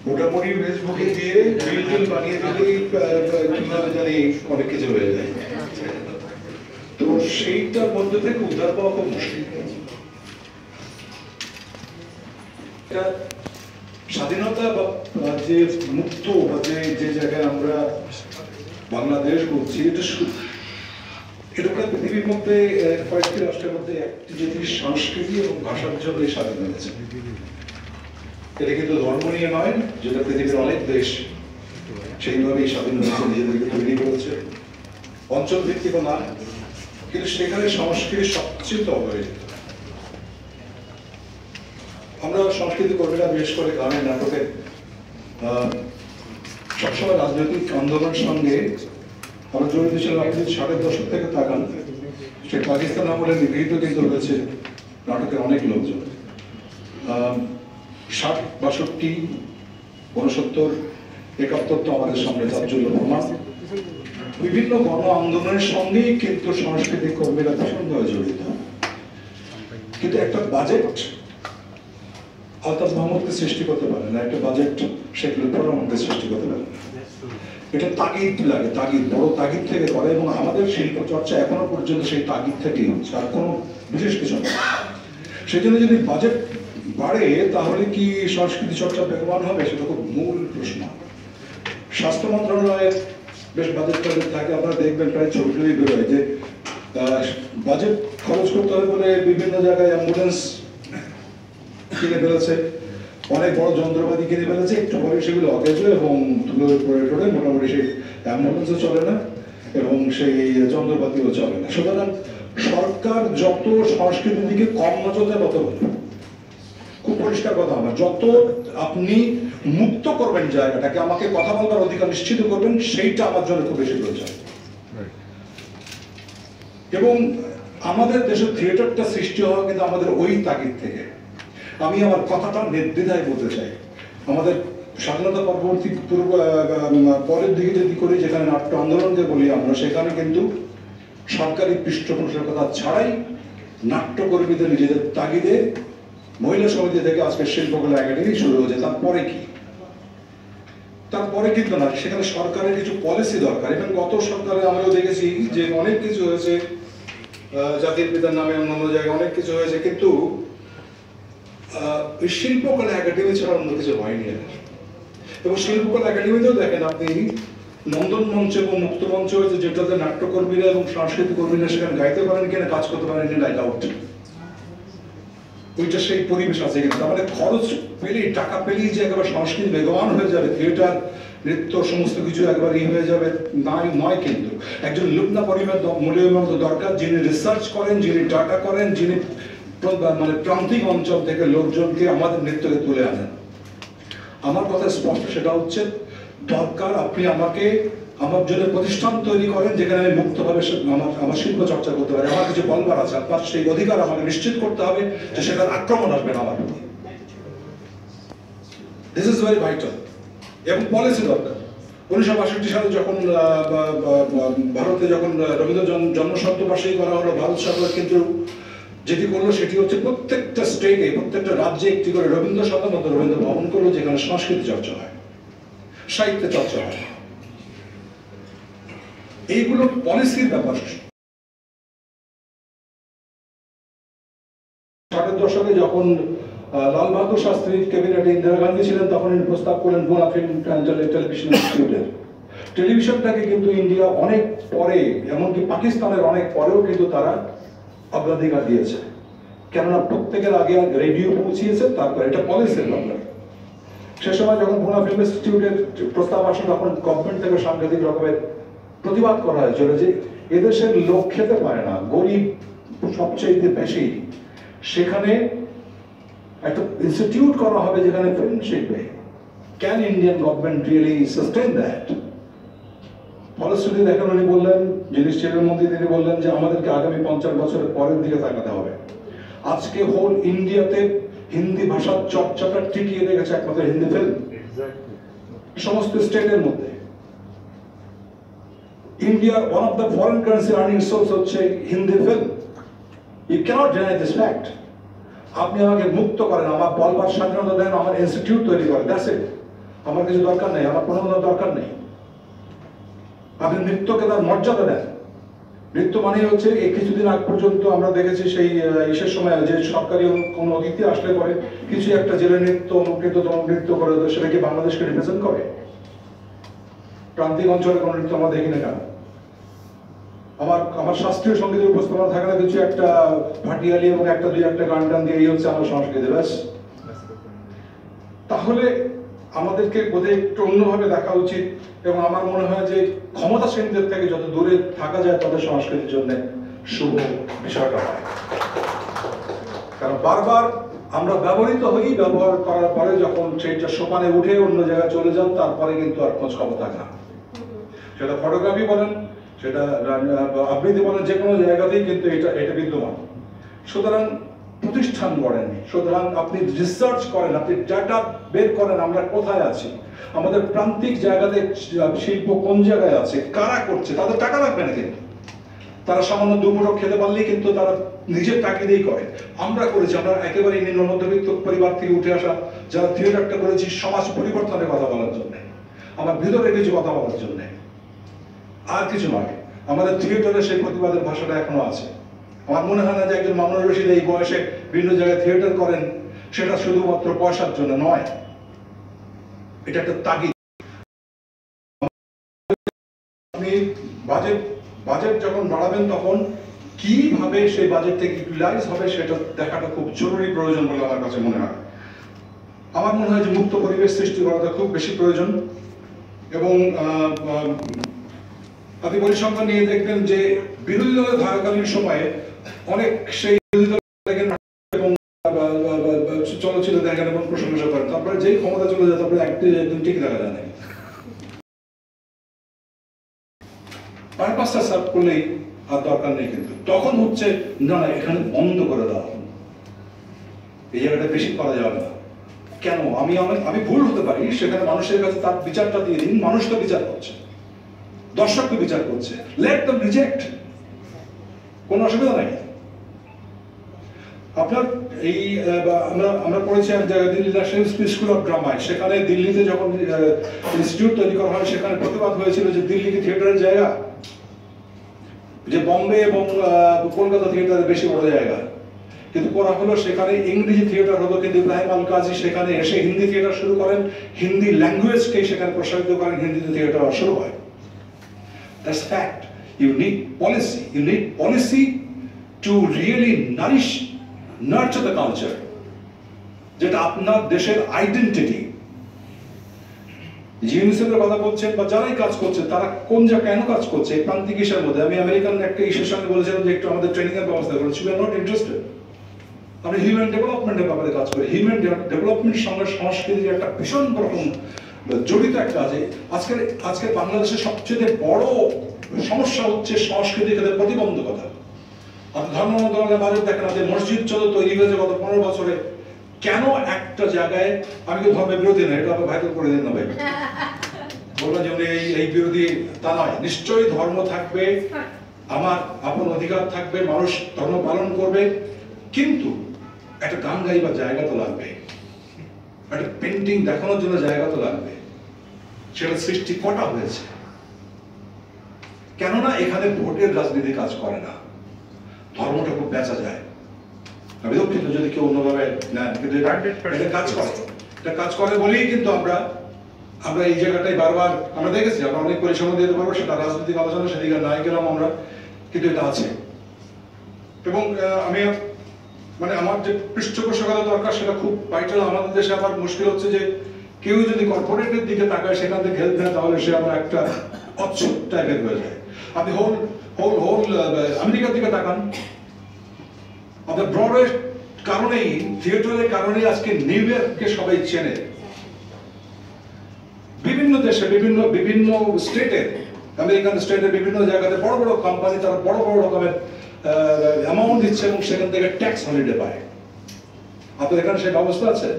মোটামুটি ফেসবুকে দিয়ে বিল বানিয়ে দিলেই কিভাবে জানি অনেক কিছু হয়ে যায়। তো সেইটার মধ্যে থেকে উদ্ধার পাওয়া খুব মুশকিল। স্বাধীনতা বা যে মুক্ত বা যে জায়গায় আমরা বাংলাদেশ বলছি, এটা পৃথিবীর মধ্যে কয়েকটি রাষ্ট্রের মধ্যে একটি জাতির সংস্কৃতি এবং ভাষার জন্য স্বাধীন হয়েছে। এটা কিন্তু ধর্ম নিয়ে নয়, যেটা পৃথিবীর অনেক দেশ সেইভাবেই স্বাধীন হয়েছে, নিজেদেরকে তৈরি করেছে, অঞ্চল ভিত্তিক না, কিন্তু সেখানে সংস্কৃতি সবচেয়ে অবহেলিত। আমরা সংস্কৃতি কর্মীরা বিশেষ করে গানে নাটকে সবসময় রাজনৈতিক আন্দোলনের সঙ্গে আমরা জড়িত ছিলাম। আপনি 60-এর দশক থেকে তাকান, সে পাকিস্তান আমলে নিগৃহীত কিন্তু হয়েছে নাটকের অনেক লোকজন। 60, 62, 69, 71 তো আমাদের সামনে তাজ্জুল প্রমাণ। বিভিন্ন গণ আন্দোলনের সঙ্গেই কিন্তু সাংস্কৃতিক কর্মীরা ভীষণভাবে জড়িত। কিন্তু একটা বাজেট আলতাফ মাহমুদকে সৃষ্টি করতে পারে না, একটা বাজেট শেখ লুৎফর রহমানকে সৃষ্টি করতে পারে না। এটা তাগিদ লাগে, তাগিদ, বড় তাগিদ থেকে করে, এবং আমাদের শিল্প চর্চা এখনো পর্যন্ত সেই তাগিদ থেকেই হচ্ছে, আর কোনো বিশেষ কিছু না। সেই জন্য যদি বাজেট বাড়ে তাহলে কি সংস্কৃতি চর্চা বেগবান হবে, সেটা খুব মূল প্রশ্ন। স্বাস্থ্য মন্ত্রণালয়ের বেশ বাজেট থাকে, আপনারা দেখবেন প্রায় ছবিগুলোই বেরোয় যে বাজেট খরচ করতে হবে বলে বিভিন্ন জায়গায় অ্যাম্বুলেন্স কিনে ফেলেছে, অনেক বড় যন্ত্রপাতি কিনে ফেলেছে, একটু পরে সেগুলো অকেজ এবং তুলে পড়ে পড়ে মোটামুটি সেই অ্যাম্বুলেন্সও চলে না এবং সেই যন্ত্রপাতিও চলে না। সুতরাং সরকার যত সংস্কৃতির দিকে কম নজর দেয় তত ভালো। খুব পরিষ্কার কথা, আমার যত আপনি মুক্ত করবেন জায়গাটাকে, আমাকে কথা বলবার অধিকার নিশ্চিত করবেন, সেইটা আমার জন্য খুব বেশি প্রয়োজন। এবং আমাদের দেশের থিয়েটারটা সৃষ্টি হওয়া কিন্তু আমাদের ওই তাগিদ থেকে। আমি আমার কথাটা নির্দ্বিধায় বলতে চাই। আমাদের স্বাধীনতা পরবর্তী পরের দিকে যদি করি, যেখানে নাট্য আন্দোলনকে বলি আমরা, সেখানে কিন্তু সরকারি পৃষ্ঠপোষকতা ছাড়াই নাট্যকর্মীদের নিজেদের তাগিদে মহিলা সমিতি থেকে আজকে শিল্পকলা একাডেমি শুরু হয়েছে। তারপরে কি? তারপরে কিন্তু না, সেখানে সরকারের কিছু পলিসি দরকার। এবং গত সরকারে আমরাও দেখেছি যে অনেক কিছু হয়েছে, জাতির পিতার নামে অন্যান্য জায়গায় অনেক কিছু হয়েছে, কিন্তু শিল্পকলা একাডেমি ছাড়া অন্য কিছু হয়নি। এবং শিল্পকলা একাডেমিতেও দেখেন আপনি নন্দন মঞ্চ এবং মুক্ত মঞ্চ হয়েছে, যেটাতে নাট্যকর্মীরা এবং সাংস্কৃতিক কর্মীরা সেখানে গাইতে পারেন কিনা, কাজ করতে পারেন কিনা, লাইট আউট, ওইটা সেই পরিবেশ আছে কিনা। তার মানে খরচ পেলেই, টাকা পেলেই যে একেবারে সংস্কৃতি বেগবান হয়ে যাবে, থিয়েটার, নৃত্য, সমস্ত কিছু একবার হয়ে যাবে নয়। কিন্তু একজন লুবনা পরিবার মূল্যের মতো দরকার, যিনি রিসার্চ করেন, যিনি ডাটা করেন, যিনি মানে প্রান্তিক অঞ্চল থেকে লোকজনকে আমাদের নৃত্যকে তুলে আনেন। আমার কথা স্পষ্ট, সেটা হচ্ছে দরকার আপনি আমাকে আমার জন্য প্রতিষ্ঠান তৈরি করেন যেখানে আমি মুক্তভাবে আমার শিল্প চর্চা করতে পারি। আমার কিছু বলবার আছে, আপনার সেই অধিকার আমাকে নিশ্চিত করতে হবে যে সেটার আক্রমণ আসবে না আমার প্রতি। This is very vital. এবং পলিসি দরকার। 1962 সালে যখন ভারতে যখন রবীন্দ্র জন্মশতবার্ষিকী করা হলো, ভারত সরকার কিন্তু যেটি করলো সেটি হচ্ছে প্রত্যেকটা স্টেটে, প্রত্যেকটা রাজ্যে একটি করে রবীন্দ্র সদন অথবা রবীন্দ্র ভবন করলো, যেখানে সংস্কৃতি চর্চা হয়, সাহিত্য চর্চা হয়। এইগুলো পলিসির ব্যাপার। 60-এর দশকে যখন লাল বাহাদুর শাস্ত্রীর ক্যাবিনেটে ইন্দিরা গান্ধী ছিলেন, তখন প্রস্তাব করলেন ভুয়া ফিল্ম টেলিভিশন ইনস্টিটিউটের। টেলিভিশনটাকে কিন্তু ইন্ডিয়া অনেক পরে, এমনকি পাকিস্তানের অনেক পরেও কিন্তু তারা অগ্রাধিকার দিয়েছে, কেননা প্রত্যেকের আগে রেডিও পৌঁছিয়েছে, তারপর এটা পলিসির ব্যাপার। সে সময় যখন ভুয়া ফিল্ম ইনস্টিটিউটের প্রস্তাব আসে, তখন গভর্নমেন্ট থেকে সাংঘাতিক রকমের প্রতিবাদ করা হয়েছিল যে এদেশের লোক খেতে পারে না, গরিব সবচেয়ে বেশি, সেখানে একটা ইনস্টিটিউট করা হবে যেখানে ফিল্ম শিখবে। Can Indian government really sustain that? ফলশ্রুতি দেখেন, উনি বললেন, যিনি ছিলেন মন্ত্রী, তিনি বললেন যে আমাদেরকে আগামী 50 বছরের পরের দিকে তাকাতে হবে। আজকে হোল ইন্ডিয়াতে হিন্দি ভাষার চর্চাটা টিকিয়ে রেখেছে একমাত্র হিন্দি ফিল্ম, সমস্ত স্টেটের মধ্যে। ইন্ডিয়ার one of the foreign currency earning source হচ্ছে Hindi film. You can't deny this fact. আপনি আমাকে মুক্ত করেন, আমার বলবার স্বাধীনতা দেন, আমার ইনস্টিটিউট তৈরি করেন, দ্যাটস ইট। আমার কিছু দরকার নেই, আমার প্রণোদনার দরকার নেই। আপনি নৃত্যকে তার মর্যাদা দেন। নৃত্য মানেই হচ্ছে এই কিছুদিন আগ পর্যন্ত আমরা দেখেছি সেই ইসের সময় যে সরকারি কোনো অতিথি আসলে পরে কিছু একটা জেলে নৃত্য নৃত্য করে, সেটা কি বাংলাদেশকে রিপ্রেজেন্ট করে? প্রান্তিক অঞ্চলে কোনো নৃত্য আমরা দেখি না কেন? আমার শাস্ত্রীয় সঙ্গীতের উপস্থাপনা থাকে না কিছু একটা ভাটিয়ালি এবং একটা দুই একটা গান টান দিয়ে, এই হচ্ছে আমার সংস্কৃতি, ব্যাস। তাহলে আমাদেরকে বোধহয় একটু অন্যভাবে দেখা উচিত, এবং আমার মনে হয় যে ক্ষমতাসীনদের থেকে যত দূরে থাকা যায় তাদের সংস্কৃতির জন্য শুভ বিষয়টা হয়। কারণ বারবার আমরা ব্যবহৃত হই, ব্যবহার করার পরে যখন সেইটা সোপানে উঠে অন্য জায়গায় চলে যান, তারপরে কিন্তু আর খোঁজ খবর থাকে না। সেটা ফটোগ্রাফি বলেন, সেটা আবৃত্তি বলেন, যে কোনো জায়গাতেই কিন্তু এটা বিদ্যমান। সুতরাং প্রতিষ্ঠান গড়েন, সুতরাং আপনি রিসার্চ করেন, আপনি ডাটা বের করেন আমরা কোথায় আছি, আমাদের প্রান্তিক জায়গাতে শিল্প কোন জায়গায় আছে, কারা করছে, তাদের টাকা লাগবে না কিন্তু। তারা সামান্য দুমুঠো খেতে পারলেই কিন্তু তারা নিজের টাকা দিয়েই করে। আমরা করেছি, আমরা একেবারে নিম্ন মধ্যবিত্ত পরিবার থেকে উঠে আসা যারা থিয়েটারটা করেছি সমাজ পরিবর্তনের কথা বলার জন্য, আমার ভিতরে কিছু কথা বলার জন্য, আর কিছু নয়। আমাদের থিয়েটারে সেই প্রতিবাদের ভাষাটা এখনো আছে। আমার মনে হয় না যে একজন মামুনুর রশিদ এই বয়সে বিভিন্ন জায়গায় থিয়েটার করেন সেটা শুধুমাত্র পয়সার জন্য নয়, এটা একটা তাগিদ। আপনি বাজেট যখন বাড়াবেন তখন কিভাবে সেই বাজেট থেকে ইউটিলাইজ হবে সেটা দেখাটা খুব জরুরি প্রয়োজন বলে আমার কাছে মনে হয়। আমার মনে হয় যে মুক্ত পরিবেশ সৃষ্টি করাটা খুব বেশি প্রয়োজন। এবং আপনি পরিসংখ্যান নিয়ে দেখবেন যে বিরোধী দলের থাকাকালীন সময়ে অনেক সেই বিরোধী দল দেখেন এবং চলচ্চিত্র দেখেন এবং প্রশংসা করেন, তারপরে যেই ক্ষমতা চলে যায় তারপরে একদিন ঠিক দেখা যায় না। আর পাঁচটা সার্ভ করলেই আর দরকার নেই, কিন্তু তখন হচ্ছে না না এখানে বন্ধ করে দেওয়া, এই জায়গাটা বেশি করা যাবে না। কেন? আমি ভুল হতে পারি, সেখানে মানুষের কাছে তার বিচারটা দিয়ে দিন। মানুষ তো বিচার করছে, দর্শক তো বিচার করছে, লেট দেম রিজেক্ট, কোনো অসুবিধা নাই। আপনার এই আমরা পড়েছি এক জায়গায় দিল্লি ন্যাশনাল স্কুল অফ ড্রামায়, সেখানে দিল্লিতে যখন ইনস্টিটিউট তৈরি করা হয় সেখানে প্রতিবাদ হয়েছিল যে দিল্লি কি থিয়েটারের জায়গা, যে বম্বে এবং কলকাতা থিয়েটারের বেশি বড় জায়গা। কিন্তু করা হলো সেখানে ইংরেজি থিয়েটার হলো, কিন্তু ইব্রাহিম আল কাজী সেখানে এসে হিন্দি থিয়েটার শুরু করেন, হিন্দি ল্যাঙ্গুয়েজকে সেখানে প্রসারিত করেন, হিন্দিতে থিয়েটার শুরু হয়। That's fact. You need policy to really nurture the culture, যেটা আপনার দেশের আইডেন্টিটি। ইউনিসেফের কথা বলছেন বা যারাই কাজ করছে তারা কোন জায়গায় কেন কাজ করছে এই প্রান্তিক ইস্যুর মধ্যে। আমি আমেরিকান একটা ইস্যুর সঙ্গে বলেছিলাম যে একটু আমাদের ট্রেনিং এর ব্যবস্থা করেছি, উই আর নট ইন্টারেস্টেড। আমরা হিউম্যান ডেভেলপমেন্টের ব্যাপারে কাজ করি, হিউম্যান ডেভেলপমেন্টের সঙ্গে সংস্কৃতির একটা ভীষণ রকম জড়িত একটা আছে। আজকে বাংলাদেশের সবচেয়ে বড় সমস্যা হচ্ছে সংস্কৃতির ক্ষেত্রে প্রতিবন্ধকতা। আপনি ধর্ম মন্ত্রণালয়ের বাজেট দেখেন, আমাদের মসজিদ চলো তৈরি হয়েছে গত 15 বছরে, কেন একটা জায়গায়, আমি তো ধর্মের বিরোধী না, এটা আপনি ভাইরাল করে দিন না ভাই, বলবেন যে উনি এই বিরোধী, তা নয়। নিশ্চয়ই ধর্ম থাকবে, আমার আপন অধিকার থাকবে, মানুষ ধর্ম পালন করবে, কিন্তু একটা গান গাইবার জায়গা তো লাগবে, একটা পেন্টিং দেখানোর জন্য জায়গা তো লাগবে। সেটা সৃষ্টি কটা হয়েছে? কেননা এখানে ভোটের রাজনীতি কাজ করে না, ধর্মটা খুব বেচা যায়। আমি দুঃখিত যদি কেউ অন্যভাবে নেন, কিন্তু এটা কাজ করে বলেই কিন্তু আমরা এই জায়গাটাই বারবার আমরা দেখেছি। আমরা অনেক পরিশ্রম দিতে পারবো, সেটা রাজনৈতিক আলোচনা, সেদিকে নাই গেলাম আমরা, কিন্তু এটা আছে। এবং আমি আমার যে পৃষ্ঠপোষকতা দরকার সেটা খুব ভাইটাল। আমাদের দেশে আবার মুশকিল হচ্ছে যে কেউ যদি কর্পোরেটের দিকে তাকায় সেখান থেকে হেল্প নেয়, তাহলে সে আবার একটা অচ্ছুত টাইপের হয়ে যায়। আপনি হোল আমেরিকার দিকে তাকান, আপনার ব্রডওয়ের কারণেই, থিয়েটারের কারণেই আজকে নিউ ইয়র্ককে সবাই চেনে। বিভিন্ন দেশে বিভিন্ন স্টেটে, আমেরিকান স্টেটের বিভিন্ন জায়গাতে বড় বড় কোম্পানি তারা বড় বড় রকমের অ্যামাউন্ট দিচ্ছে এবং সেখান থেকে ট্যাক্স হলিডে পায়। আপনাদের এখানে সেই ব্যবস্থা আছে?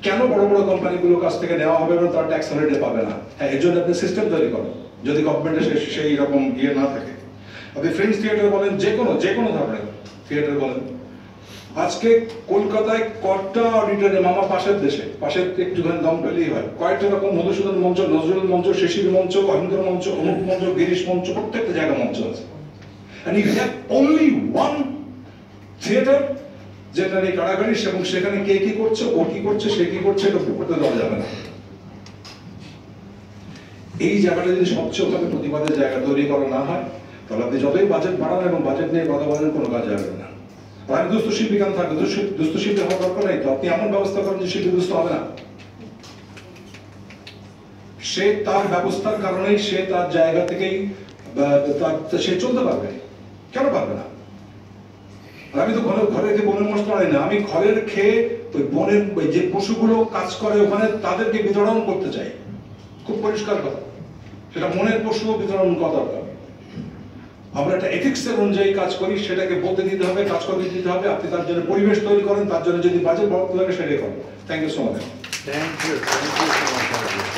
কেন বড় বড় কোম্পানিগুলোর কাছ থেকে নেওয়া হবে এবং তারা ট্যাক্স হলিডে পাবে না? হ্যাঁ, এর জন্য আপনি সিস্টেম তৈরি করেন, যদি গভর্নমেন্টের সেই রকম ইয়ে না থাকে। আপনি ফ্রেঞ্চ থিয়েটার বলেন, যে কোনো ধরনের থিয়েটার বলেন, আজকে কলকাতায় কটা অডিটরে, মামা পাশের দেশে, পাশের একটুখানি দম পেলেই হয়, কয়েকটা রকম মধুসূদন মঞ্চ, নজরুল মঞ্চ, শিশির মঞ্চ, অহিন্দ্র মঞ্চ, অমুক মঞ্চ, গিরিশ মঞ্চ, প্রত্যেকটা জায়গা মঞ্চ আছে। And you have only one theater যেটা নিয়ে কাড়াকাড়ি, এবং সেখানে কে কি করছে, ও কি করছে, সে কি করছে, এটা করতে দেওয়া যাবে না। এই জায়গাটা যদি স্বচ্ছভাবে প্রতিবাদের জায়গা তৈরি করা না হয়, তাহলে আপনি যতই বাজেট বাড়ান এবং বাজেট নিয়ে কথা বলেন, কোনো কাজ হবে না। আমি দুস্থ শিল্পী কেন থাকবে? দুস্থ শিল্পী হওয়ার দরকার নেই তো। আপনি এমন ব্যবস্থা করেন যে শিল্পী দুস্থ হবে না। সে তার ব্যবস্থার কারণেই সে তার জায়গা থেকেই সে চলতে পারবে। কেন পারবে না? আমি তো ঘরে রেখে বনের মস্ত আনি না, আমি ঘরের খেয়ে ওই বনের যে পশুগুলো কাজ করে ওখানে তাদেরকে বিতরণ করতে চাই। খুব পরিষ্কার কথা, সেটা মনের পশুও বিতরণ করা দরকার। আমরা একটা এথিক্সের অনুযায়ী কাজ করি, সেটাকে বলতে দিতে হবে, কাজ করতে দিতে হবে। আপনি তার জন্য পরিবেশ তৈরি করেন, তার জন্য যদি বাজেট বরাদ্দ লাগে সেটাই করেন। Thank you so much. Thank you so much.